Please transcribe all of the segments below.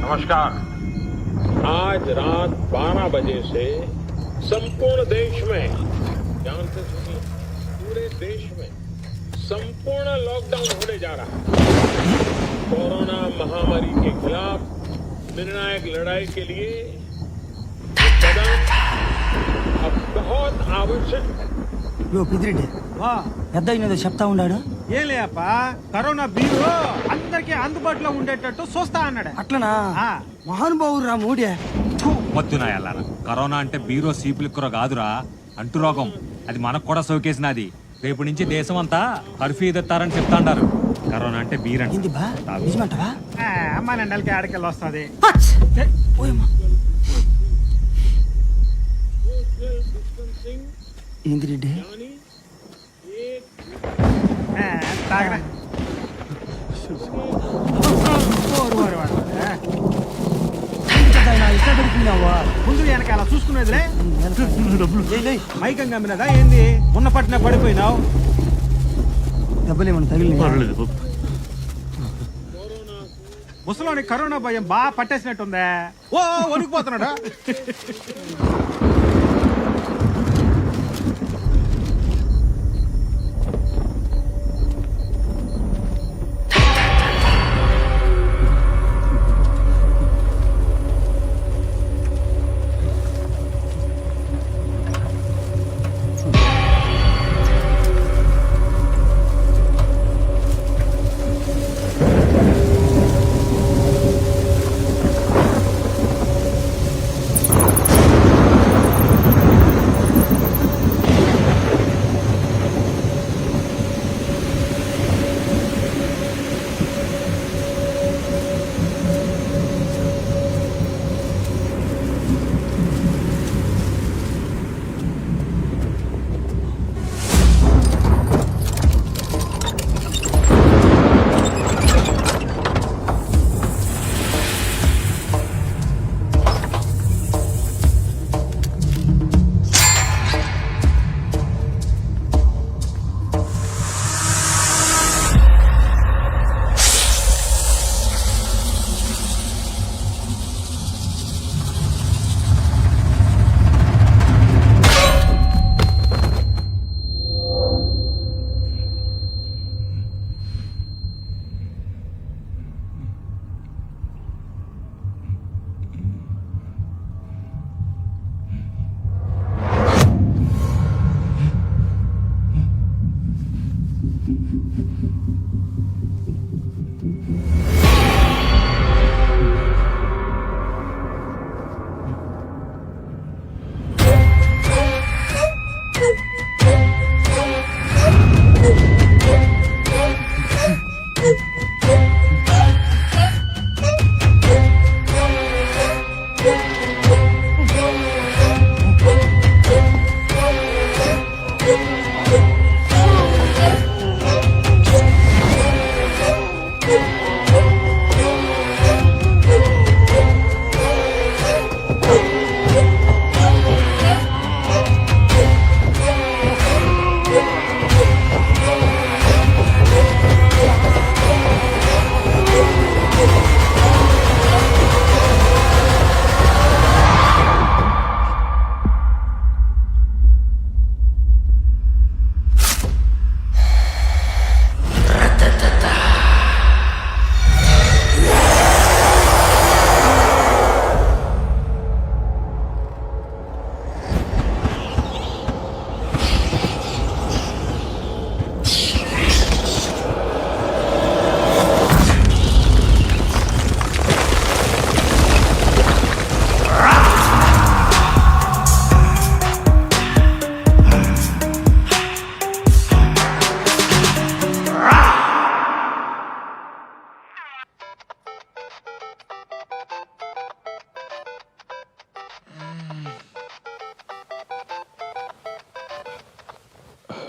नमस्कार। आज रात 12 बजे से संपूर्ण देश में, ध्यान से सुनिए, पूरे देश में संपूर्ण लॉकडाउन होने जा रहा है। कोरोना महामारी के खिलाफ निर्णायक लड़ाई के लिए ये कदम अब बहुत आवश्यक है। యో పిదిరెడ్డి పెద్ద అయినదో చెప్తా ఉన్నాడు. ఏం లేప కరోనా బీరు అందరికి అందుబాటులో ఉండేటట్టు చూస్తా అన్నాడు. అట్లనా? ఆ. మహానుభావుడు రా మూడే. వద్దునా ఎల్లారా, కరోనా అంటే బీరో సీపులిక్కుర కాదురా, అంటు రోగం. అది మనకు కూడా సోకేసినది. రేపు నుంచి దేశం అంతా కర్ఫ్యూ ఎత్తారని చెప్తాండారు. కరోనా అంటే బీర్ ఏంది బా నిజమంటవా? అమ్మా నెలకి ఆడకెళ్ళి వస్తుంది. ఏంది రెడ్డి? తాగరా ముందు వెనకాల చూసుకునేదిలే. మైకం గమ్మినదా ఏంది? ఉన్న పట్టిన పడిపోయినావు. దెబ్బలేమన్నా తగిలి? ముసలోని కరోనా భయం బాగా పట్టేసినట్టుందే. ఓ వణికిపోతున్నాడా?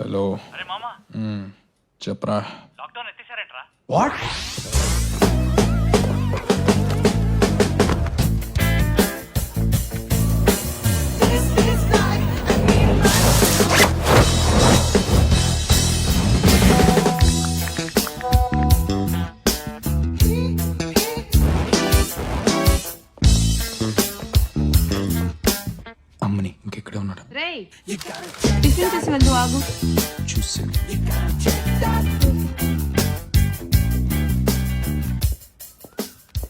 హలో. అరే మామా, చెప్పరా. లాక్డౌన్ ఎత్తేసారేంట్రా? వాట్? టిఫిన్ చేసి వెళ్దు ఆగు.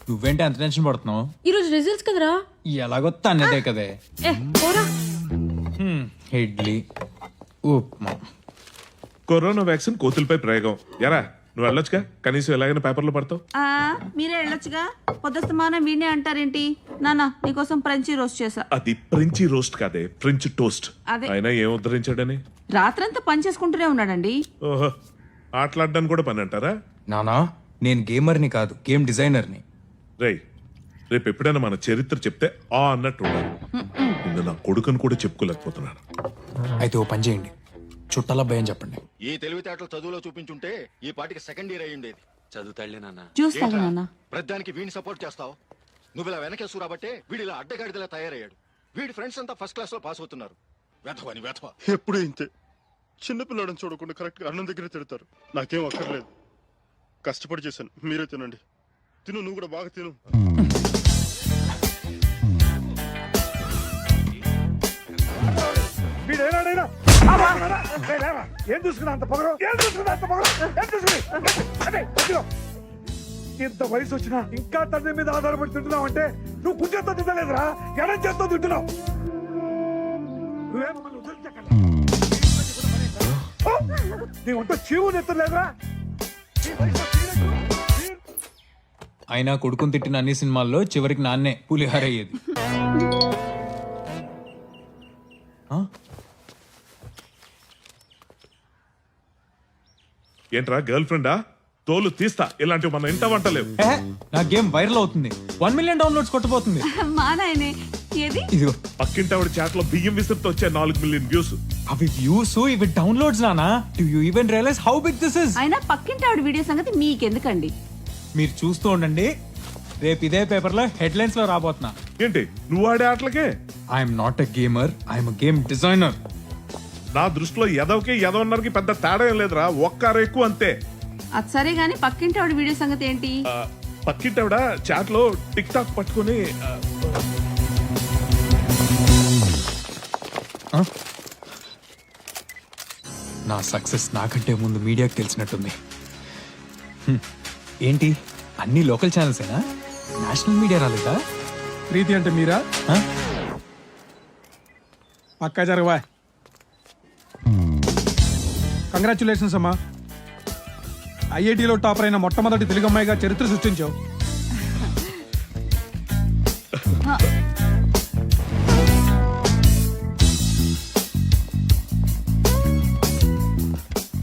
నువ్వేంటి అంత టెన్షన్ పడుతున్నావు? ఈరోజు రిజల్ట్స్ కదరా. ఎలాగో తన్నదే కదే. పోరా. ఇడ్లీ ఉప్మా. కరోనా వ్యాక్సిన్ కోతులపై ప్రయోగం. ఎరా నువ్వు వెళ్ళొచ్చుగా, కనీసం ఎలాగైనా పేపర్లో పడతావు. మీరే వెళ్ళొచ్చుగా. పొద్దుస్తమానం వీణే అంటారేంటి? నాన్న నీకోసం ఫ్రెంచి రోస్ట్ చేసా. అది ఫ్రెంచి రోస్ట్ కాదే, ఫ్రెంచ్ టోస్ట్. అదే. అయినా ఏం ఉద్ధరించాడని? రాత్రంతా పని చేసుకుంటూనే ఉన్నాడండి. ఓహో, ఆటలాడడానికి కూడా పని అంటారా? నానా నేను గేమర్ని కాదు, గేమ్ డిజైనర్ని. రేయ్, రేపు ఎప్పుడైనా మన చరిత్ర చెప్తే ఆ అన్నట్టు ఉండాలి. నిన్న నా కొడుకుని కూడా చెప్పుకోలేకపోతున్నాను. అయితే ఓ పని చేయండి, చుట్టాల భయం చెప్పండి. ఈ తెలివితేటలు చదువులో చూపించుంటే ఈ పాటికి సెకండ్ ఇయర్ అయి ఉండేది. చదువుతాళ్లే నాన్న. చూస్తాను నాన్న. ప్రతిదానికి వీడిని సపోర్ట్ చేస్తావు. నువ్వు ఇలా వెనకేసు రాబట్టే వీడు ఇలా అడ్డగాడిదలా తయారయ్యాడు. వీడి ఫ్రెండ్స్ అంతా ఫస్ట్ క్లాస్ లో పాస్ అవుతున్నారు. వెధవని వెధవ. ఎప్పుడు ఇంతే, చిన్నపిల్లాడని చూడకుండా కరెక్ట్ గా అన్నం దగ్గర తిడతారు. నాకేం అక్కర్లేదు, కష్టపడి చేశాను. మీరే తినండి. తిను, నువ్వు కూడా బాగా తిను. ఏం చూసుకున్నా అంత పొగరు? ఏం చూసుకున్నా అంత పొగరు? ఏం చూసుకుని ఇంత వయసు వచ్చినా ఇంకా తండ్రి మీద ఆధారపడి తింటున్నావు అంటే నువ్వు కుర్చేతో తింటలేదురా, ఎడం చేత్తో తింటున్నావు. నువ్వే మమ్మల్ని వదిలించకండి. నీ వంట చీవు నెత్తలేదురా. అయినా కొడుకుని తిట్టిన అన్ని సినిమాల్లో చివరికి నాన్నే పులిహార అయ్యేది. ఏంట్రా గర్ల్ ఫ్రెండా? తోలు తీస్తా. ఇలాంటివి మన ఇంట వంటలేవు. నా గేమ్ వైరల్ అవుతుంది, 1 మిలియన్ డౌన్లోడ్స్ కొట్టబోతుంది. మా నాయనే ఏది? ఇదిగో పక్కింటి ఆవిడ చాట్ లో బియ్యం విసిరితో వచ్చే 4 మిలియన్ వ్యూస్. అవి వ్యూస్, ఇవి డౌన్లోడ్స్. నానా do you even realize how big this is? అయినా పక్కింటి ఆవిడ వీడియో సంగతి మీకెందుకండి? మీరు చూస్తూ ఉండండి, రేపు ఇదే పేపర్ లో హెడ్లైన్స్ లో రాబోతున్నా. ఏంటి నువ్వు ఆడే ఆటలకే? I'm not a gamer, I'm a game designer. నా దృష్టిలో ఎదవకి ఎదవన్నరకి పెద్ద తేడా ఏం లేదురా, ఒక్కరు ఎక్కువ అంతే. అది సరే గానీ పక్కింటి ఆవిడ వీడియో సంగతి ఏంటి? పక్కింటి ఆవిడ చాట్ లో టిక్ టాక్ పట్టుకుని నా సక్సెస్ నాకంటే ముందు మీడియాకి తెలిసినట్టుంది. ఏంటి అన్ని లోకల్ ఛానల్స్ ఏనా? నేషనల్ మీడియా రాలేదా? ప్రీతి అంటే మీరా? పక్కా జరగవా. కంగ్రాచులేషన్స్ అమ్మా, ఐఐటిలో టాపర్ అయిన మొట్టమొదటి తెలుగు అమ్మాయిగా చరిత్ర సృష్టించావు.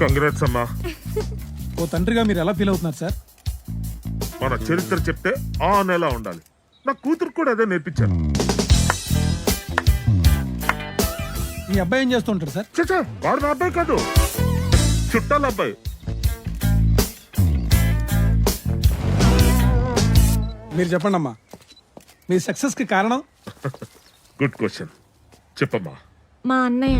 కంగ్రాట్స్ అమ్మా. ఓ తండ్రిగా మీరు ఎలా ఫీల్ అవుతున్నారు సార్? మన చరిత్ర చెప్తే ఆ నెలా ఉండాలి. నా కూతురు కూడా అదే నేర్పించాను. మీ అబ్బాయి ఏం చేస్తూ ఉంటాడు సార్? చచ్చా, వాడు నా అబ్బాయి కాదు, చుట్టాల అబ్బాయి. మీరు చెప్పండి అమ్మా, మీ సక్సెస్ కి కారణం? గుడ్ క్వశ్చన్, చెప్పమ్మా. మా అన్నయ్య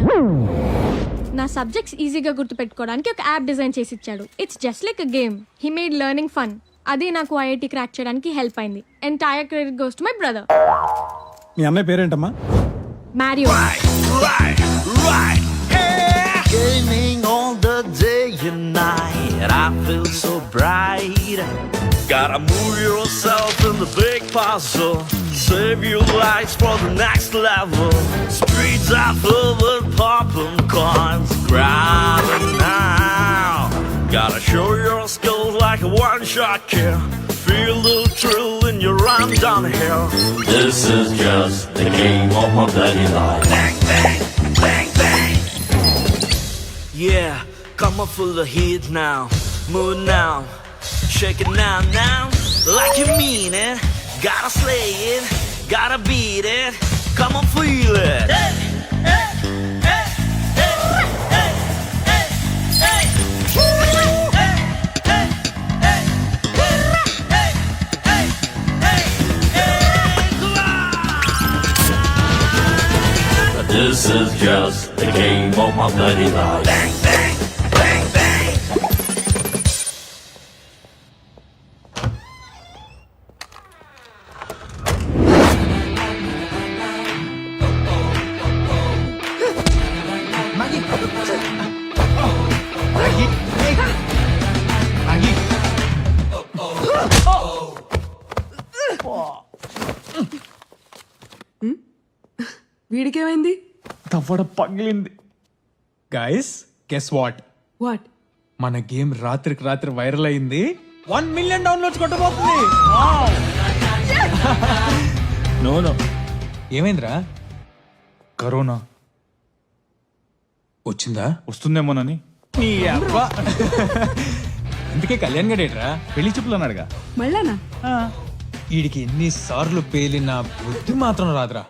నా సబ్జెక్ట్స్ ఈజీగా గుర్తుపెట్టుకోవడానికి ఒక యాప్ డిజైన్ చేసి ఇచ్చాడు. It's just like a game. He made learning fun. అదే నాకు ఐఐటి క్రాక్ చేయడానికి హెల్ప్ అయింది. Entire credit goes to my brother. మీ అన్నయ్య పేరేంటమ్మా? Mario. Gaming all the day and night, I feel so bright. Gotta move yourself in the big puzzle, save your lives for the next level. Streets are filled with popping coins, grab it now. Gotta show your skills like a one-shot kill. Feel the thrill when you run downhill. This is just the game of my bloody life. Bang, bang, bang, bang. Yeah, come on full of heat now. Move now, shake it now, now. Like you mean it. Gotta slay it, gotta beat it. Come on, feel it. Hey, hey, hey, hey, hey, hey, hey. This is just the game of my bloody life. Bang, bang, bang, bang. వీడికేమైంది? తవ్వడ పగిలింది. Guys guess what? What? మన game రాత్రికి రాత్రి viral అయింది. 1 million downloads కొట్టబోతుంది. No ఏమైందిరా? Corona వచ్చిందా? వస్తుందేమోనని. నీ అబ్బా. అందుకే కళ్యాణ్ గడేట్రా పెళ్లి చూపులు అన్నాడుగా. మళ్ళానా? వీడికి ఎన్నిసార్లు పేలిన బుద్ధి మాత్రం రాదురా.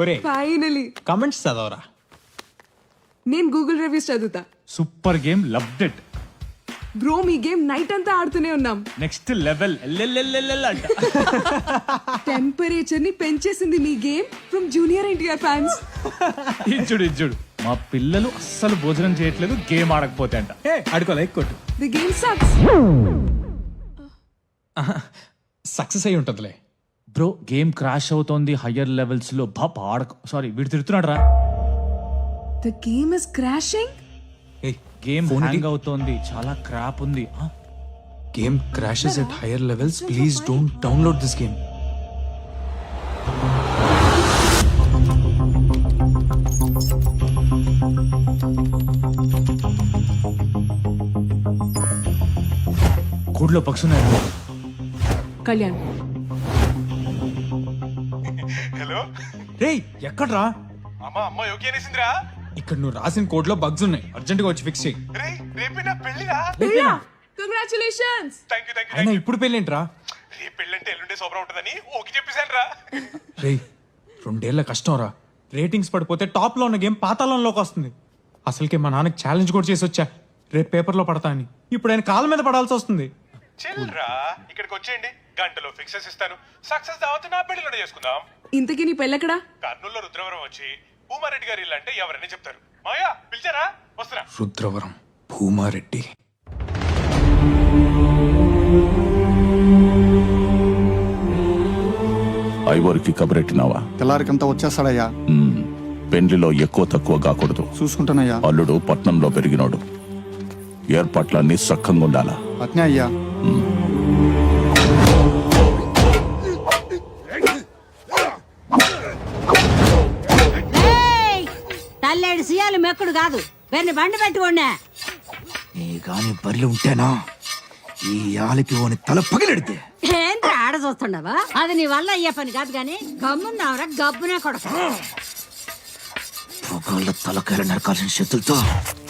ఒరే ఫైనలీ కమెంట్స్ చదవరా. నేను గూగుల్ రివ్యూస్ చదువుతా. Super game, loved it. Bro మీ గేమ్ నైట్ అంతా ఆడుతూనే ఉన్నాం. నెక్స్ట్ లెవెల్ అంట. టెంపరేచర్ ని పెంచేసింది మీ game from Junior NTR fans. ఇచ్చుడు మా పిల్లలు అస్సలు భోజనం చేయట్లేదు గేమ్ ఆడకపోతే అంట. ఆడుకోలే కొట్టు. The game sucks. సక్సెస్ అయి ఉంటుందిలే. బ్రో గేమ్ క్రాష్ అవుతోంది హయ్యర్ లెవెల్స్ లో. సారీ వీడు తిడుతున్నాడు రా. The game is crashing. Game hang అవుతోంది, చాలా క్రాప్ ఉంది. గేమ్ crashes at higher levels. Please don't download this game. కూడ్లో పక్షున్నాయి. కళ్యాణ్ రేయ్ ఎక్కడ్రా? ఇక్కడ నువ్వు రాసిన కోడ్ లో బగ్స్ ఉన్నాయి. అర్జెంట్ గా వచ్చి ఫిక్స్ చేయి. కంగ్రాచులేషన్స్. అయినా ఇప్పుడు పెళ్ళేంట్రా? రేయ్ 2 ఏళ్ల కష్టం రా. రేటింగ్స్ పడిపోతే టాప్ లో ఉన్న గేమ్ పాతాళంలోకి వస్తుంది. అసలుకే మా నాన్నకి ఛాలెంజ్ కూడా చేసి వచ్చా రేపు పేపర్ లో పడతా అని. ఇప్పుడు ఆయన కాళ్ళ మీద పడాల్సి వస్తుంది. ఇక్కడికి వచ్చేయండి, గంటలో ఫిక్సెస్ ఇస్తాను. సక్సెస్ దావత్ నా పెళ్లిలో చేసుకుందాం. ఇంతకీ నీ పెళ్ళెక్కడా? కర్నూలులో రుద్రవరం వచ్చి భూమారెడ్డి గారి ఇల్లు అంటే ఎవరని చెప్తారు. మాయా పిలిచారా? వస్తున్నా. రుద్రవరం భూమారెడ్డి. ఐవోరికి కబరెట్టినావా? తెల్లారికంతా వచ్చేస్తాడయ్యా. పెండ్లిలో ఎక్కువ తక్కువ కాకూడదు. చూసుకుంటానయ్యా. అల్లుడు పట్నంలో పెరిగినోడు. ఏర్పాట్లన్నీ సక్కంగా ఉండాలా. అట్నే అయ్యా. తల్లేడు సీయాలు మెక్కుడు కాదు, వెన్ను బండి పెట్టుకోండి. నీ గాని బర్రెలు ఉంటేనా ఈ ఆలికి ఓని తల పగిలెడితే. ఏంట్రా ఆడ చూస్తుండవా? అది నీ వల్ల అయ్యే పని కాదు గాని గమ్మున్నావురా గబ్బునే కొడక. పొగాళ్ళ తలకాయలు నరకాల్సిన చేతులతో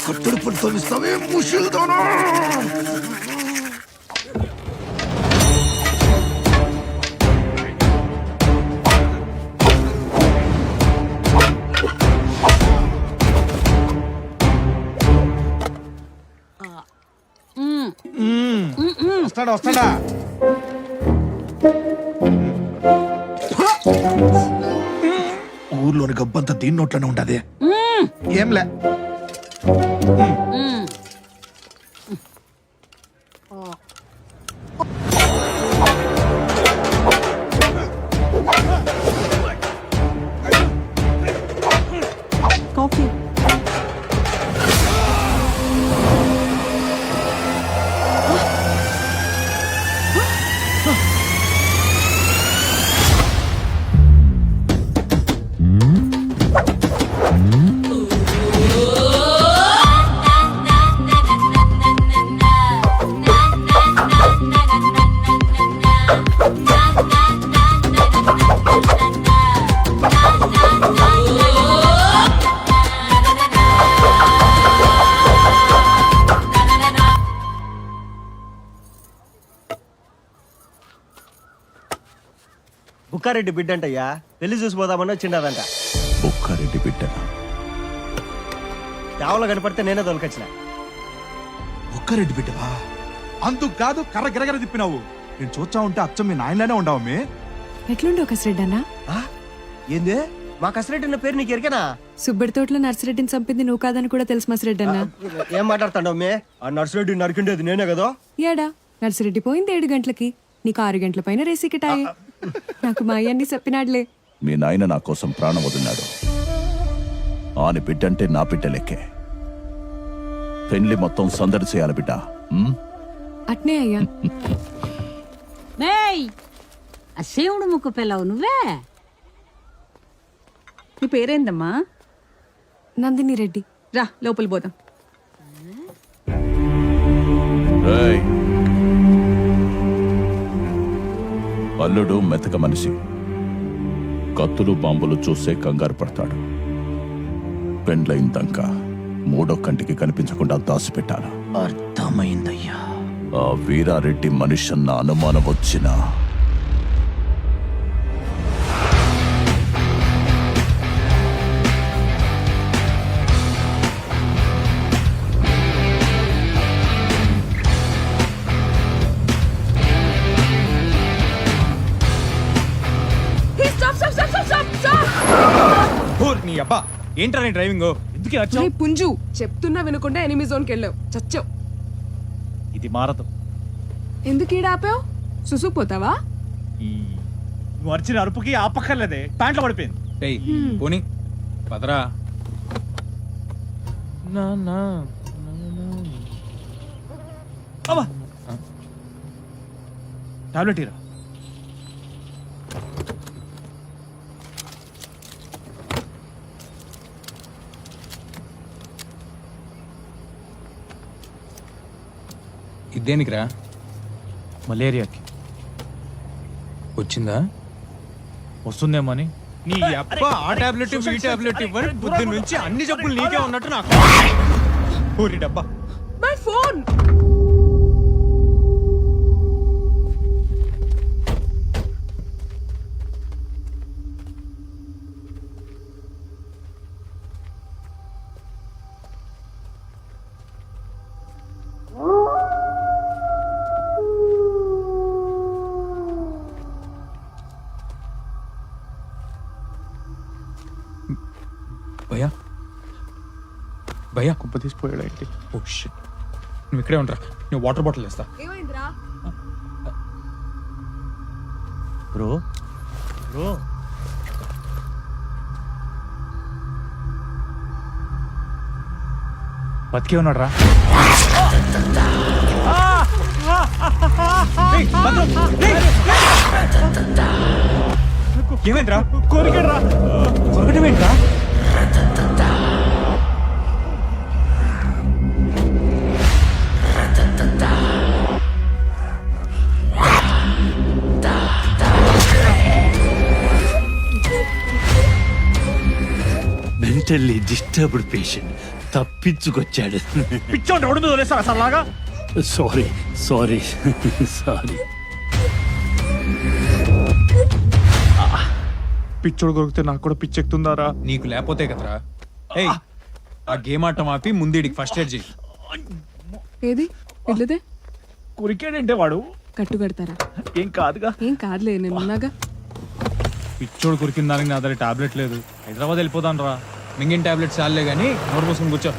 కట్టుడు పని తోలిస్తావే ముషిల్దానా. వస్తాడా? ఊర్లోని గబ్బంతా దీని నోట్లోనే ఉండదే. ఏంలే. కాఫీ. బుక్కారెడ్డి బిడ్డంటయ్యా, పెళ్లి చూసిపోదామని వచ్చిండదంట. బుక్కారెడ్డి బిడ్డనా? చావలో కనపడితే నేనే దొలకొచ్చిన. ఒక్కరెడ్డి బిడ్డవా? అందుకు కాదు కర్ర గిరగర తిప్పినావు. నేను చూచా ఉంటే అచ్చం మీ నాయనలానే ఉండవు. ఎట్లుండో కసిరెడ్డి అన్న? ఏంది మా కసిరెడ్డి పేరు నీకు ఎరికేనా? సుబ్బడి తోటలో నర్సిరెడ్డిని చంపింది నువ్వు కాదని కూడా తెలుసు మసిరెడ్డి అన్న. ఏం మాట్లాడుతాండవు మే? ఆ నర్సిరెడ్డి నరికిండేది నేనే కదా. ఏడా నర్సిరెడ్డి పోయింది 7 గంటలకి, నీకు 6 గంటల పైన రేసికిటాయి. నాకు మా అయ్యన్ని చెప్పినాడులే. మీ నాయన నా కోసం ప్రాణం వదిలినాడు. ఆని బిడ్డంటే నా బిడ్డ లెక్కే. పెళ్లి మొత్తం సందడి చేయాలి బిడ్డ. అట్నే అయ్యా. శివుడు ముక్కు పిల్లవు నువ్వే. నీ పేరేందమ్మా? నందిని రెడ్డి. రా లోపల పోదాం. రేయ్, అల్లుడు మెతక మనిషి, కత్తులు బాంబులు చూసే కంగారు పడతాడు. పెండ్లయిందాక మూడో కంటికి కనిపించకుండా దాచిపెట్టాల. అర్థమైందయ్యా. ఆ వీరారెడ్డి మనిషి అన్న అనుమానం వచ్చినా నీ అబ్బా ఏంట్రా నీ డ్రైవింగ్? ఎందుకే వచ్చావు? పుంజు చెప్తున్నా వినకుండా ఎనిమి జోన్కి వెళ్ళావు, చచ్చావు. ఇది మారదు. ఎందుకు ఈడ ఆపావు? సుసుకుపోతావా? నువ్వు అరిచిన అరుపుకి ఆపక్కర్లేదే, ప్యాంట్లో పడిపోయింది. పోనీ పదరా. టాబ్లెట్ ఇరా. ఇదేనికిరా? మలేరియాకి. వచ్చిందా? వస్తుందేమని. నీ అబ్బా ఆ టాబ్లెట్ ఈ టాబ్లెట్ ఇవ్వని బుద్ధి నుంచి అన్ని జబ్బులు నీకే ఉన్నట్టు నాకు. ఊరి డబ్బా. My phone. భయ్యా భయ్యా కుప్ప తీసిపోయాడు ఏంటి? Oh shit. నువ్వు ఇక్కడే ఉంటారా, నేను వాటర్ బాటిల్ వేస్తా. ఏమైందిరా? బ్రో బ్రో బతికే ఉన్నాడు రా. ఏమైందిరా? కొరికాడు రా. కొరకటం ఏంట్రా? మెంటల్లీ డిస్టర్బ్డ్ పేషెంట్ తప్పించుకొచ్చాడు. పిచ్చోండి రోడ్డు మీద వదిలేస్తారా సార్ లాగా? Sorry sorry sorry. పిచ్చోడు కొరికితే నాకు కూడా పిచ్చెక్కుతుందారా? నీకు లేకపోతే కదరా. ఏయ్, ఆ గేమ్ ఆటం ఆపి ముందేడికి ఫస్ట్ ఎయిడ్ చేయి. ఏది ఇట్లదే? కొరికాడంటే వాడు కట్టు కడతారా? ఏం కాదుగా. ఏం కాదులే, నేను ఉన్నాగా. పిచ్చోడు కొరికిన దానికి నా దగ్గర టాబ్లెట్ లేదు. హైదరాబాద్ వెళ్ళిపోదాను రా. మింగిన టాబ్లెట్ చాలే కానీ నోరు మూసుకుని కూర్చో.